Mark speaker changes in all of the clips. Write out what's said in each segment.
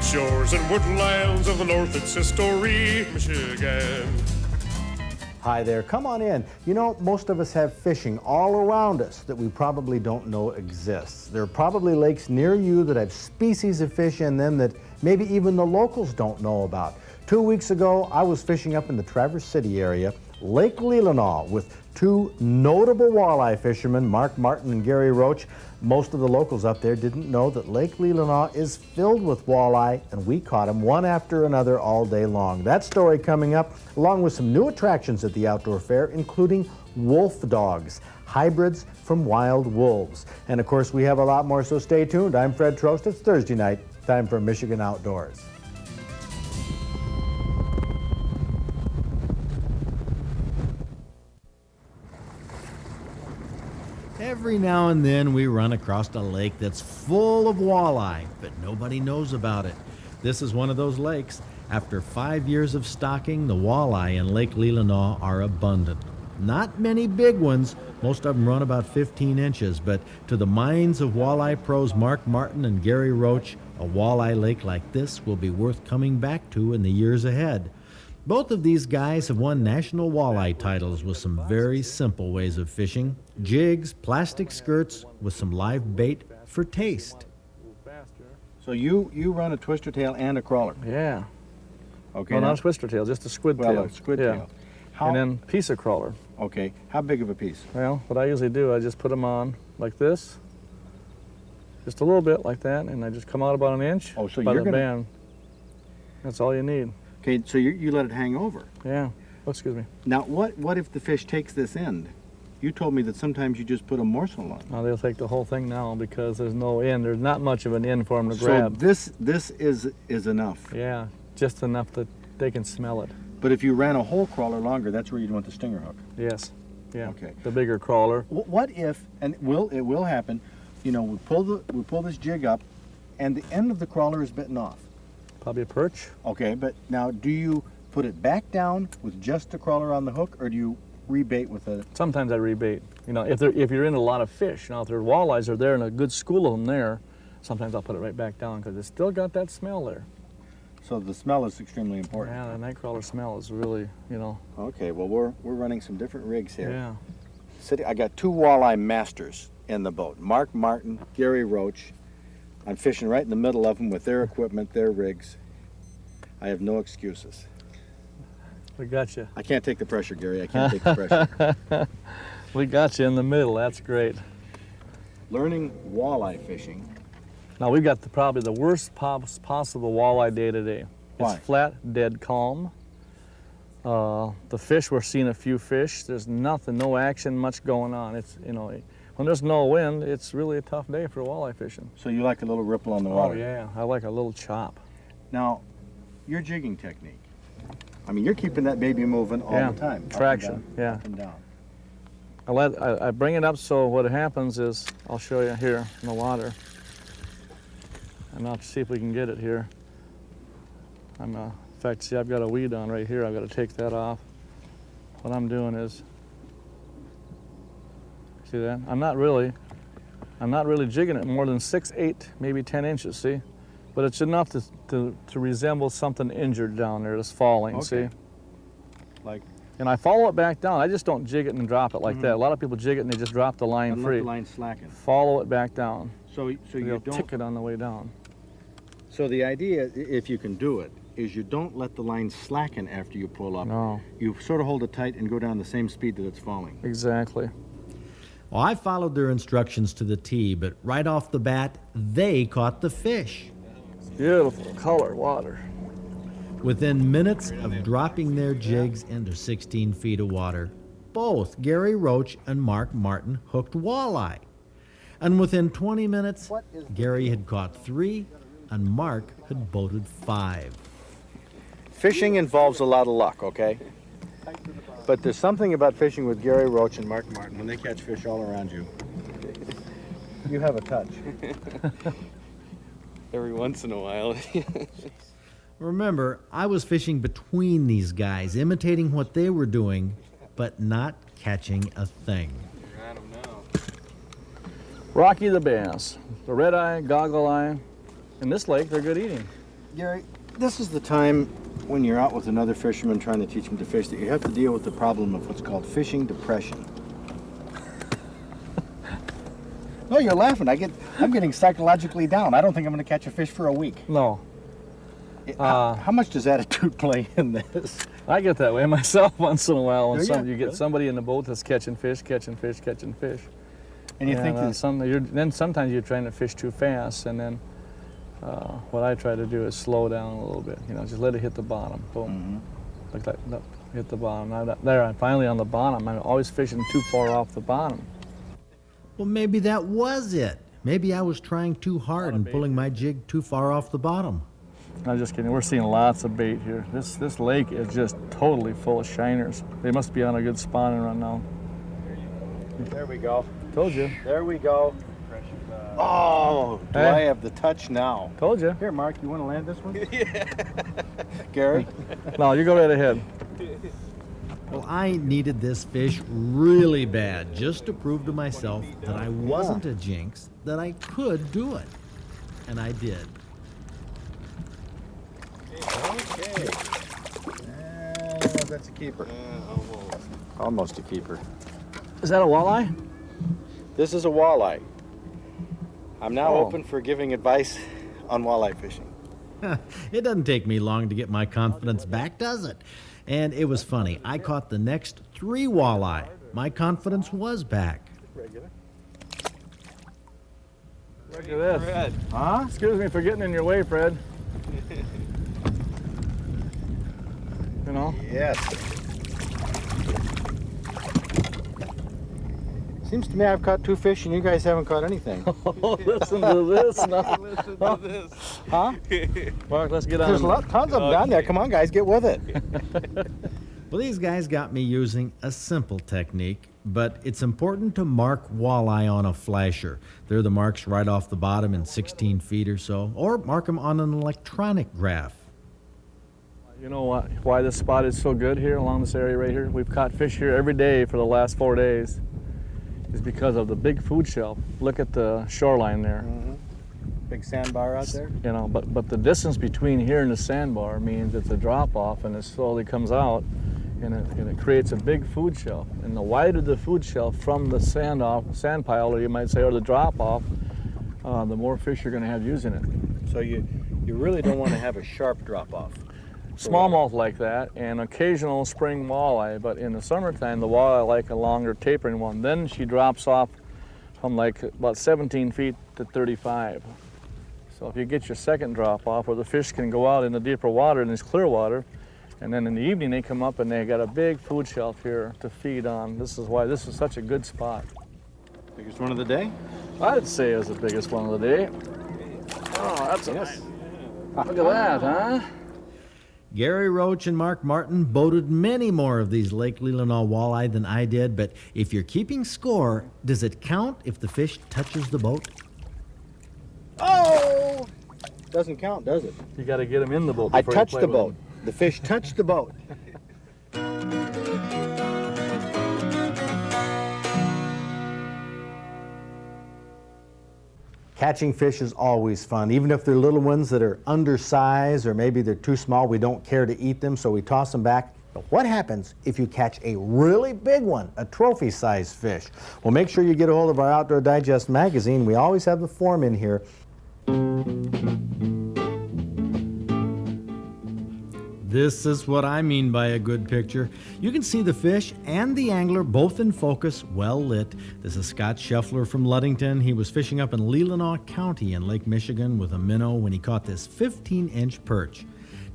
Speaker 1: shores and woodlands of the North, it's history, Michigan.
Speaker 2: Hi there, come on in. You know, most of us have fishing all around us that we probably don't know exists. There are probably lakes near you that have species of fish in them that maybe even the locals don't know about. 2 weeks ago, I was fishing up in the Traverse City area, Lake Leelanau, with two notable walleye fishermen, Mark Martin and Gary Roach. Most of the locals up there didn't know that Lake Leelanau is filled with walleye, and we caught them one after another all day long. That story coming up, along with some new attractions at the outdoor fair, including wolf dogs, hybrids from wild wolves. And of course, we have a lot more, so stay tuned. I'm Fred Trost. It's Thursday night, time for Michigan Outdoors.
Speaker 3: Every now and then we run across a lake that's full of walleye, but nobody knows about it. This is one of those lakes. After 5 years of stocking, the walleye in Lake Leelanau are abundant. Not many big ones. Most of them run about 15 inches, but to the minds of walleye pros Mark Martin and Gary Roach, a walleye lake like this will be worth coming back to in the years ahead. Both of these guys have won national walleye titles with some very simple ways of fishing. Jigs, plastic skirts with some live bait for taste.
Speaker 2: So you run a twister tail and a crawler?
Speaker 4: Yeah.
Speaker 2: Okay.
Speaker 4: No, not a twister tail, just a squid tail.
Speaker 2: A squid
Speaker 4: yeah.
Speaker 2: tail.
Speaker 4: And then piece of crawler.
Speaker 2: Okay. How big of a piece?
Speaker 4: Well, what I usually do, I just put them on like this, just a little bit like that, and I just come out about an inch
Speaker 2: Oh, so
Speaker 4: by
Speaker 2: you're
Speaker 4: the
Speaker 2: gonna...
Speaker 4: band. That's all you need.
Speaker 2: Okay, so you let it hang over.
Speaker 4: Yeah. Oh, excuse me.
Speaker 2: Now, what if the fish takes this end? You told me that sometimes you just put a morsel on.
Speaker 4: Now they'll take the whole thing now because there's no end. There's not much of an end for them to grab.
Speaker 2: So this is enough.
Speaker 4: Yeah, just enough that they can smell it.
Speaker 2: But if you ran a whole crawler longer, that's where you'd want the stinger hook.
Speaker 4: Yes. Yeah.
Speaker 2: Okay.
Speaker 4: The bigger crawler.
Speaker 2: What if, and it will happen, you know, we pull this jig up, and the end of the crawler is bitten off.
Speaker 4: Probably a perch.
Speaker 2: Okay, but now do you put it back down with just the crawler on the hook, or do you rebait with a...
Speaker 4: Sometimes I rebait. You know, if you're in a lot of fish, now if there's walleyes are there and a good school of them there, sometimes I'll put it right back down because it's still got that smell there.
Speaker 2: So the smell is extremely important.
Speaker 4: Yeah, the nightcrawler smell is really, you know.
Speaker 2: Okay, well we're running some different rigs here.
Speaker 4: Yeah.
Speaker 2: I got two walleye masters in the boat, Mark Martin, Gary Roach. I'm fishing right in the middle of them with their equipment, their rigs. I have no excuses.
Speaker 4: We got you.
Speaker 2: I can't take the pressure, Gary. I can't take the pressure.
Speaker 4: We got you in the middle. That's great.
Speaker 2: Learning walleye fishing.
Speaker 4: Now we've got probably the worst possible walleye day today.
Speaker 2: Why?
Speaker 4: It's flat, dead calm. The fish, we're seeing a few fish. There's nothing, no action, much going on. It's, you know, when there's no wind, it's really a tough day for walleye fishing.
Speaker 2: So you like a little ripple on the water?
Speaker 4: Oh yeah, I like a little chop.
Speaker 2: Now, your jigging technique. I mean, you're keeping that baby moving all the time.
Speaker 4: Traction,
Speaker 2: up and down.
Speaker 4: I bring it up so what happens is, I'll show you here in the water. And I'll see if we can get it here. In fact, see, I've got a weed on right here. I've got to take that off. What I'm doing is, see that? I'm not really jigging it more than 6, 8, maybe 10 inches, see? But it's enough to resemble something injured down there that's falling, see?
Speaker 2: Like?
Speaker 4: And I follow it back down. I just don't jig it and drop it like that. A lot of people jig it and they just drop the line free.
Speaker 2: Let the line slacken.
Speaker 4: Follow it back down.
Speaker 2: So you don't
Speaker 4: tick it on the way down.
Speaker 2: So the idea, if you can do it, is you don't let the line slacken after you pull up.
Speaker 4: No.
Speaker 2: You sort of hold it tight and go down the same speed that it's falling.
Speaker 4: Exactly.
Speaker 3: Well, I followed their instructions to the T, but right off the bat, they caught the fish.
Speaker 4: Beautiful color water.
Speaker 3: Within minutes of dropping their jigs into 16 feet of water, both Gary Roach and Mark Martin hooked walleye. And within 20 minutes, Gary had caught 3 and Mark had boated 5.
Speaker 2: Fishing involves a lot of luck, okay? But there's something about fishing with Gary Roach and Mark Martin when they catch fish all around you. You have a touch.
Speaker 5: Every once in a while.
Speaker 3: Remember, I was fishing between these guys, imitating what they were doing, but not catching a thing.
Speaker 5: I don't know.
Speaker 4: Rocky the bass, the red eye, goggle eye. In this lake, they're good eating.
Speaker 2: Gary, this is the time when you're out with another fisherman trying to teach him to fish that you have to deal with the problem of what's called fishing depression. No, you're laughing. I'm getting psychologically down. I don't think I'm going to catch a fish for a week.
Speaker 4: No.
Speaker 2: How much does attitude play in this?
Speaker 4: I get that way myself once in a while. When
Speaker 2: Do ya?
Speaker 4: you get somebody in the boat that's catching fish.
Speaker 2: And you think that
Speaker 4: then sometimes you're trying to fish too fast, and then what I try to do is slow down a little bit. Just let it hit the bottom. Boom. Like that, hit the bottom. I'm finally on the bottom. I'm always fishing too far off the bottom.
Speaker 3: Well, maybe that was it. Maybe I was trying too hard and pulling my jig too far off the bottom.
Speaker 4: I'm just kidding. We're seeing lots of bait here. This lake is just totally full of shiners. They must be on a good spawning run now.
Speaker 2: There we go.
Speaker 4: Told you.
Speaker 2: There we go. Oh, do
Speaker 4: Hey.
Speaker 2: I have the touch now?
Speaker 4: Told you.
Speaker 2: Here, Mark, you want to land this one? Yeah. Gary?
Speaker 4: No, you go right ahead.
Speaker 3: Well, I needed this fish really bad just to prove to myself that I wasn't a jinx, that I could do it. And I did.
Speaker 2: Okay. That's a keeper. Almost a keeper.
Speaker 4: Is that a walleye?
Speaker 2: This is a walleye. I'm now
Speaker 4: Oh.
Speaker 2: open for giving advice on walleye fishing.
Speaker 3: It doesn't take me long to get my confidence back, does it? And it was funny. I caught the next 3 walleye. My confidence was back.
Speaker 4: Look at this.
Speaker 5: Fred.
Speaker 2: Huh?
Speaker 4: Excuse me for getting in your way, Fred.
Speaker 2: Yes. Seems to me I've caught 2 fish and you guys haven't caught anything.
Speaker 4: Oh, listen to this now.
Speaker 5: Listen to this.
Speaker 2: Huh?
Speaker 4: Mark, let's get on.
Speaker 2: There's tons of them down there. Come on, guys, get with it.
Speaker 3: Well, these guys got me using a simple technique, but it's important to mark walleye on a flasher. They're the marks right off the bottom in 16 feet or so, or mark them on an electronic graph.
Speaker 4: You know why this spot is so good here along this area right here? We've caught fish here every day for the last 4 days. It's because of the big food shelf. Look at the shoreline there.
Speaker 2: Big sandbar out there.
Speaker 4: But the distance between here and the sandbar means it's a drop off, and it slowly comes out, and it creates a big food shelf. And the wider the food shelf from the sand pile, or you might say, or the drop off, the more fish you're going to have using it.
Speaker 2: So you really don't want to have a sharp drop off.
Speaker 4: Smallmouth like that, and occasional spring walleye, but in the summertime, the walleye like a longer tapering one. Then she drops off from like about 17 feet to 35. So if you get your second drop off, where the fish can go out in the deeper water, in this clear water, and then in the evening they come up and they got a big food shelf here to feed on. This is why this is such a good spot.
Speaker 2: Biggest one of the day?
Speaker 4: I'd say it's the biggest one of the day. Oh, that's a nice. Look at that, huh?
Speaker 3: Gary Roach and Mark Martin boated many more of these Lake Leelanau walleye than I did, but if you're keeping score, does it count if the fish touches the boat?
Speaker 2: Oh! Doesn't count, does it?
Speaker 4: You got to get them in the boat.
Speaker 2: I
Speaker 4: before you
Speaker 2: touched
Speaker 4: play
Speaker 2: the
Speaker 4: with
Speaker 2: boat.
Speaker 4: them.
Speaker 2: The fish touched the boat. Catching fish is always fun, even if they're little ones that are undersized or maybe they're too small, we don't care to eat them, so we toss them back. But what happens if you catch a really big one, a trophy-sized fish? Well, make sure you get a hold of our Outdoor Digest magazine. We always have the form in here.
Speaker 3: This is what I mean by a good picture. You can see the fish and the angler both in focus, well lit. This is Scott Scheffler from Ludington. He was fishing up in Leelanau County in Lake Michigan with a minnow when he caught this 15-inch perch.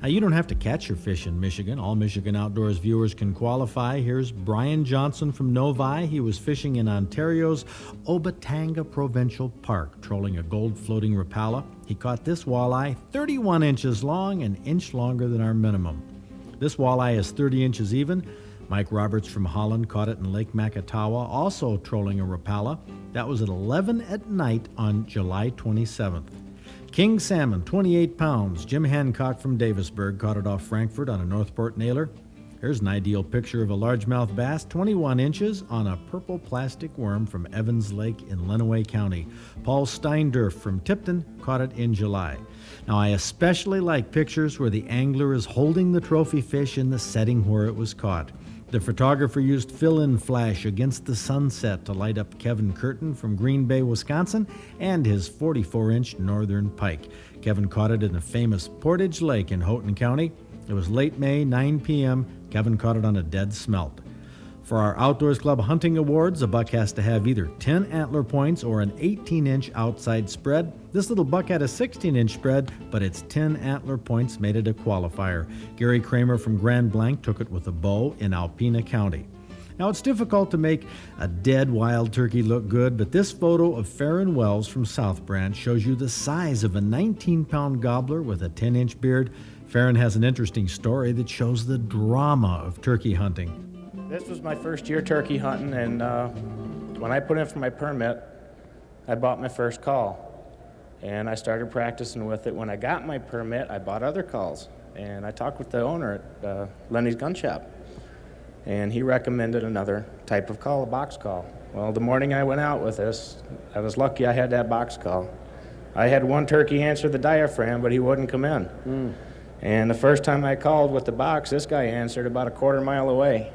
Speaker 3: Now, you don't have to catch your fish in Michigan. All Michigan Outdoors viewers can qualify. Here's Brian Johnson from Novi. He was fishing in Ontario's Obatanga Provincial Park, trolling a gold floating Rapala. He caught this walleye 31 inches long, an inch longer than our minimum. This walleye is 30 inches even. Mike Roberts from Holland caught it in Lake Makatawa, also trolling a Rapala. That was at 11 at night on July 27th. King salmon, 28 pounds. Jim Hancock from Davisburg caught it off Frankfurt on a Northport nailer. Here's an ideal picture of a largemouth bass, 21 inches, on a purple plastic worm from Evans Lake in Leelanau County. Paul Steindorf from Tipton caught it in July. Now, I especially like pictures where the angler is holding the trophy fish in the setting where it was caught. The photographer used fill-in flash against the sunset to light up Kevin Curtin from Green Bay, Wisconsin, and his 44-inch northern pike. Kevin caught it in the famous Portage Lake in Houghton County. It was late May, 9 p.m. Kevin caught it on a dead smelt. For our Outdoors Club Hunting Awards, a buck has to have either 10 antler points or an 18-inch outside spread. This little buck had a 16-inch spread, but its 10 antler points made it a qualifier. Gary Kramer from Grand Blanc took it with a bow in Alpena County. Now, it's difficult to make a dead wild turkey look good, but this photo of Farron Wells from South Branch shows you the size of a 19-pound gobbler with a 10-inch beard. Farron has an interesting story that shows the drama of turkey hunting.
Speaker 6: This was my first year turkey hunting, and when I put in for my permit, I bought my first call. And I started practicing with it. When I got my permit, I bought other calls. And I talked with the owner at Lenny's Gun Shop. And he recommended another type of call, a box call. Well, the morning I went out with this, I was lucky I had that box call. I had one turkey answer the diaphragm, but he wouldn't come in. And the first time I called with the box, this guy answered about a quarter mile away.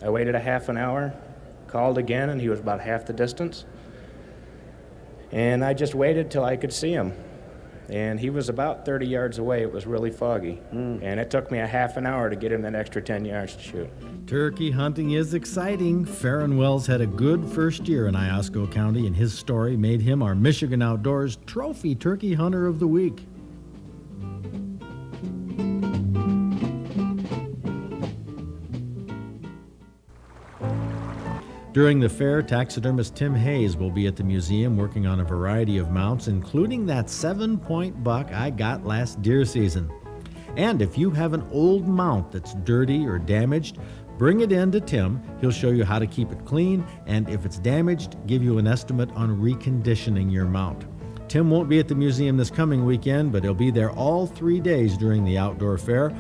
Speaker 6: I waited a half an hour, called again, and he was about half the distance. And I just waited till I could see him. And he was about 30 yards away. It was really foggy. And it took me a half an hour to get him that extra 10 yards to shoot.
Speaker 3: Turkey hunting is exciting. Farron Wells had a good first year in Iosco County, and his story made him our Michigan Outdoors Trophy Turkey Hunter of the Week. During the fair, taxidermist Tim Hayes will be at the museum working on a variety of mounts, including that 7-point buck I got last deer season. And if you have an old mount that's dirty or damaged, bring it in to Tim. He'll show you how to keep it clean, and if it's damaged, give you an estimate on reconditioning your mount. Tim won't be at the museum this coming weekend, but he'll be there all 3 days during the outdoor fair.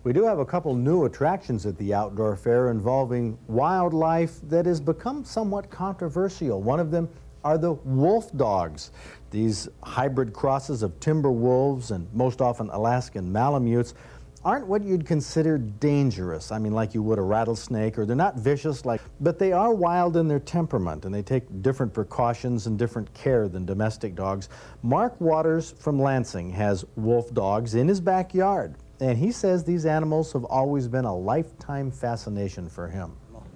Speaker 2: We do have a couple new attractions at the outdoor fair involving wildlife that has become somewhat controversial. One of them are the wolf dogs. These hybrid crosses of timber wolves and most often Alaskan Malamutes aren't what you'd consider dangerous. I mean, like you would a rattlesnake, or they're not vicious, but they are wild in their temperament, and they take different precautions and different care than domestic dogs. Mark Waters from Lansing has wolf dogs in his backyard. And he says these animals have always been a lifetime fascination for him.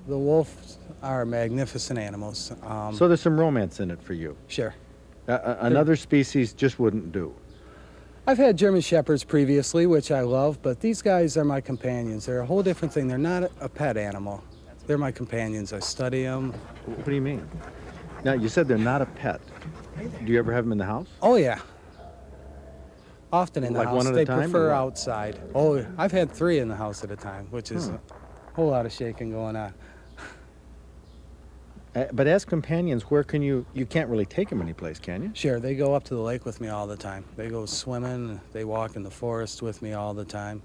Speaker 7: The wolves are magnificent animals.
Speaker 2: So there's some romance in it for you.
Speaker 7: Sure.
Speaker 2: Another species just wouldn't do.
Speaker 7: I've had German Shepherds previously, which I love, but these guys are my companions. They're a whole different thing. They're not a pet animal. They're my companions. I study them.
Speaker 2: What do you mean? Now, you said they're not a pet. Do you ever have them in the house?
Speaker 7: Oh, yeah. Often in the
Speaker 2: Like
Speaker 7: house.
Speaker 2: one at a
Speaker 7: They
Speaker 2: time,
Speaker 7: prefer
Speaker 2: or what?
Speaker 7: outside. Oh, I've had 3 in the house at a time, which is a whole lot of shaking going on.
Speaker 2: But as companions, where can you can't really take them anyplace, can you?
Speaker 7: Sure, they go up to the lake with me all the time. They go swimming, they walk in the forest with me all the time.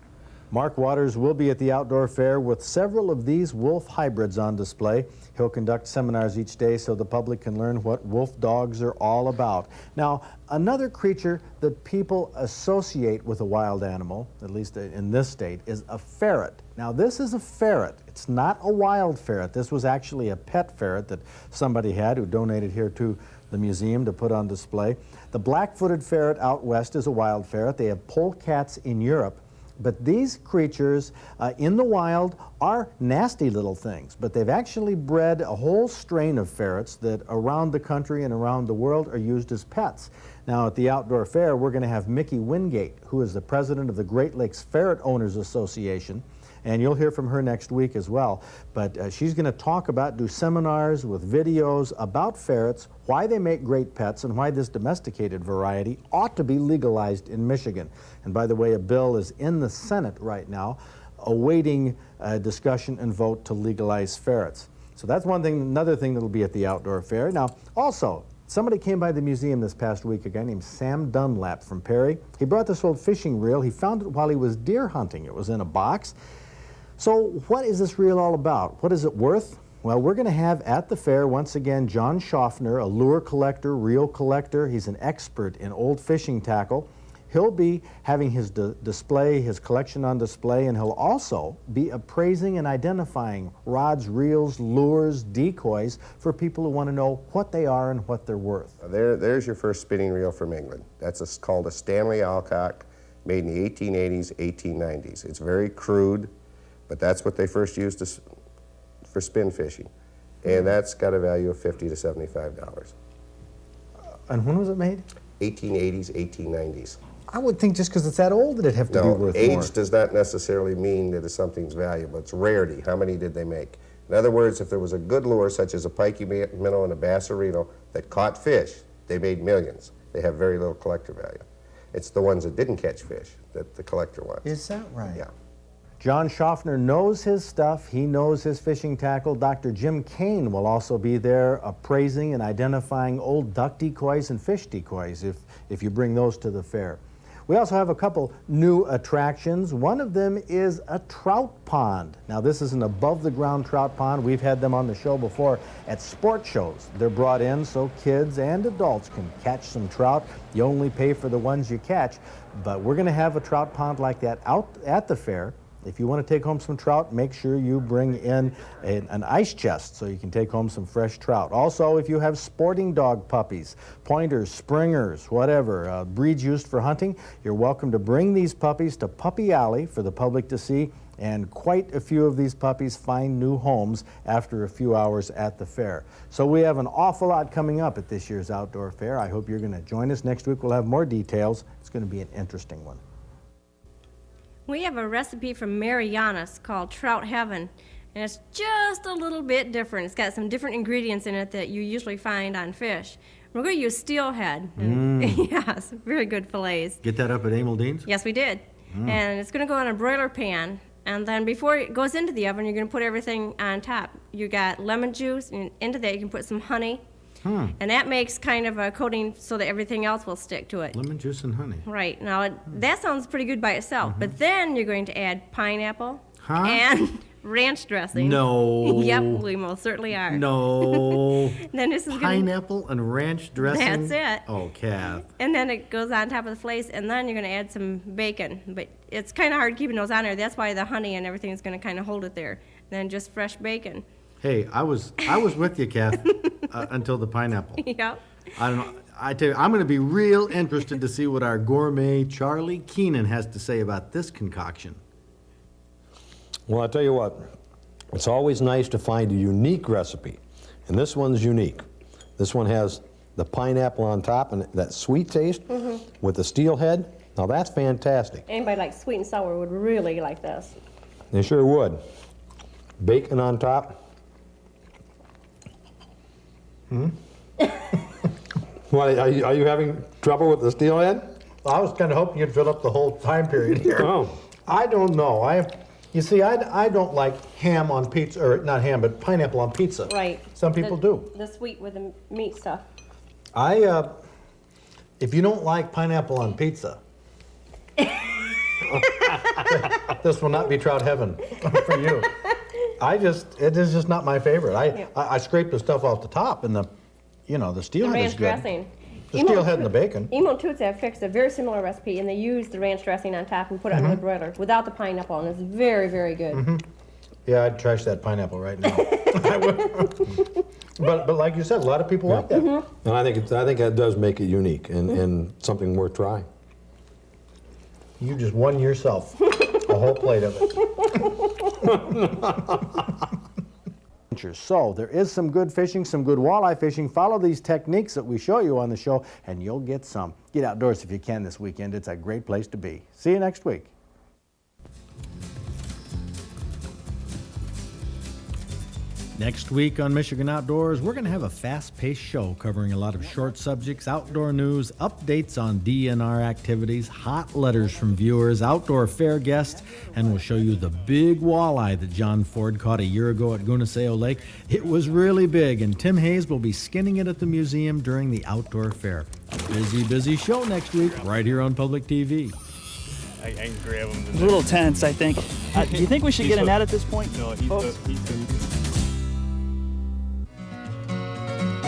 Speaker 2: Mark Waters will be at the outdoor fair with several of these wolf hybrids on display. He'll conduct seminars each day so the public can learn what wolf dogs are all about. Now, another creature that people associate with a wild animal, at least in this state, is a ferret. Now, this is a ferret. It's not a wild ferret. This was actually a pet ferret that somebody had who donated here to the museum to put on display. The black-footed ferret out west is a wild ferret. They have polecats in Europe. But these creatures in the wild are nasty little things, but they've actually bred a whole strain of ferrets that around the country and around the world are used as pets. Now at the outdoor fair, we're going to have Mickey Wingate, who is the president of the Great Lakes Ferret Owners Association, and you'll hear from her next week as well. But she's going to do seminars with videos about ferrets, why they make great pets, and why this domesticated variety ought to be legalized in Michigan. And by the way, a bill is in the Senate right now, awaiting discussion and vote to legalize ferrets. So that's one thing. Another thing that'll be at the outdoor fair. Now, also, somebody came by the museum this past week, a guy named Sam Dunlap from Perry. He brought this old fishing reel. He found it while he was deer hunting. It was in a box. So what is this reel all about? What is it worth? Well, we're going to have at the fair, once again, John Schaffner, a lure collector, reel collector. He's an expert in old fishing tackle. He'll be having his display, his collection on display, and he'll also be appraising and identifying rods, reels, lures, decoys for people who want to know what they are and what they're worth.
Speaker 8: There's your first spinning reel from England. That's called a Stanley Alcock, made in the 1880s, 1890s. It's very crude, but that's what they first used for spin fishing. And that's got a value of $50 to $75.
Speaker 2: And when was it made?
Speaker 8: 1880s, 1890s.
Speaker 2: I would think just because it's that old that it'd have to be worth
Speaker 8: age
Speaker 2: more.
Speaker 8: does not necessarily mean that something's valuable. It's rarity. How many did they make? In other words, if there was a good lure, such as a pikey minnow and a bass or reno, that caught fish, they made millions. They have very little collector value. It's the ones that didn't catch fish that the collector wants.
Speaker 2: Is that right?
Speaker 8: Yeah.
Speaker 2: John Schaffner knows his stuff. He knows his fishing tackle. Dr. Jim Kane will also be there appraising and identifying old duck decoys and fish decoys if you bring those to the fair. We also have a couple new attractions. One of them is a trout pond. Now, this is an above-the-ground trout pond. We've had them on the show before at sport shows. They're brought in so kids and adults can catch some trout. You only pay for the ones you catch, but we're going to have a trout pond like that out at the fair. If you want to take home some trout, make sure you bring in an ice chest so you can take home some fresh trout. Also, if you have sporting dog puppies, pointers, springers, whatever, breeds used for hunting, you're welcome to bring these puppies to Puppy Alley for the public to see, and quite a few of these puppies find new homes after a few hours at the fair. So we have an awful lot coming up at this year's outdoor fair. I hope you're going to join us. Next week we'll have more details. It's going to be an interesting one.
Speaker 9: We have a recipe from Mary Yanis called Trout Heaven, and it's just a little bit different. It's got some different ingredients in it that you usually find on fish. We're going to use steelhead. Yes, very good fillets.
Speaker 3: Get that up at Emil Dean's?
Speaker 9: Yes, we did. And it's going to go in a broiler pan, and then before it goes into the oven, you're going to put everything on top. You got lemon juice, and into that you can put some honey. And that makes kind of a coating so that everything else will stick to it.
Speaker 3: Lemon juice and honey.
Speaker 9: Right. Now, that sounds pretty good by itself, but then you're going to add pineapple and ranch dressing.
Speaker 3: No.
Speaker 9: Yep, we most certainly are.
Speaker 3: No.
Speaker 9: Then this is
Speaker 3: Pineapple and ranch dressing?
Speaker 9: That's it.
Speaker 3: Oh, Kath.
Speaker 9: And then it goes on top of the fillets, and then you're going to add some bacon. But it's kind of hard keeping those on there. That's why the honey and everything is going to kind of hold it there. Then just fresh bacon.
Speaker 3: Hey, I was with you, Kath, until the pineapple.
Speaker 9: Yep.
Speaker 3: I don't know. I tell you, I'm going to be real interested to see what our gourmet Charlie Keenan has to say about this concoction.
Speaker 10: Well, I'll tell you what, it's always nice to find a unique recipe, and this one's unique. This one has the pineapple on top and that sweet taste with the steelhead. Now that's fantastic.
Speaker 9: Anybody like sweet and sour would really like this.
Speaker 10: They sure would. Bacon on top. What, are you having trouble with the steelhead?
Speaker 2: I was kind of hoping you'd fill up the whole time period here.
Speaker 10: Oh.
Speaker 2: I don't know. You see, I don't like ham on pizza, or not ham, but pineapple on pizza.
Speaker 9: Right.
Speaker 2: Some people do.
Speaker 9: The sweet with the meat stuff.
Speaker 2: If you don't like pineapple on pizza, this will not be trout heaven for you. It is just not my favorite. I scrape the stuff off the top, and the steelhead is good.
Speaker 9: Ranch dressing.
Speaker 2: The steelhead and the bacon.
Speaker 9: Emo and Toots have fixed a very similar recipe, and they use the ranch dressing on top and put it on the broiler without the pineapple, and it's very, very good.
Speaker 2: Yeah, I'd trash that pineapple right now. I would. But like you said, a lot of people like that.
Speaker 10: And I think that does make it unique and something worth trying.
Speaker 2: You just won yourself a whole plate of it. So there is some good fishing, some good walleye fishing. Follow these techniques that we show you on the show, and you'll get some. Get outdoors if you can this weekend. It's a great place to be. See you next week.
Speaker 3: Next week on Michigan Outdoors, we're going to have a fast-paced show covering a lot of short subjects, outdoor news, updates on DNR activities, hot letters from viewers, outdoor fair guests, and we'll show you the big walleye that John Ford caught a year ago at Gunaseo Lake. It was really big, and Tim Hayes will be skinning it at the museum during the outdoor fair. A busy, busy show next week right here on Public TV.
Speaker 5: I can grab him.
Speaker 11: It's a little tense, I think. Do you think we should get a net at this point?
Speaker 5: No, he's the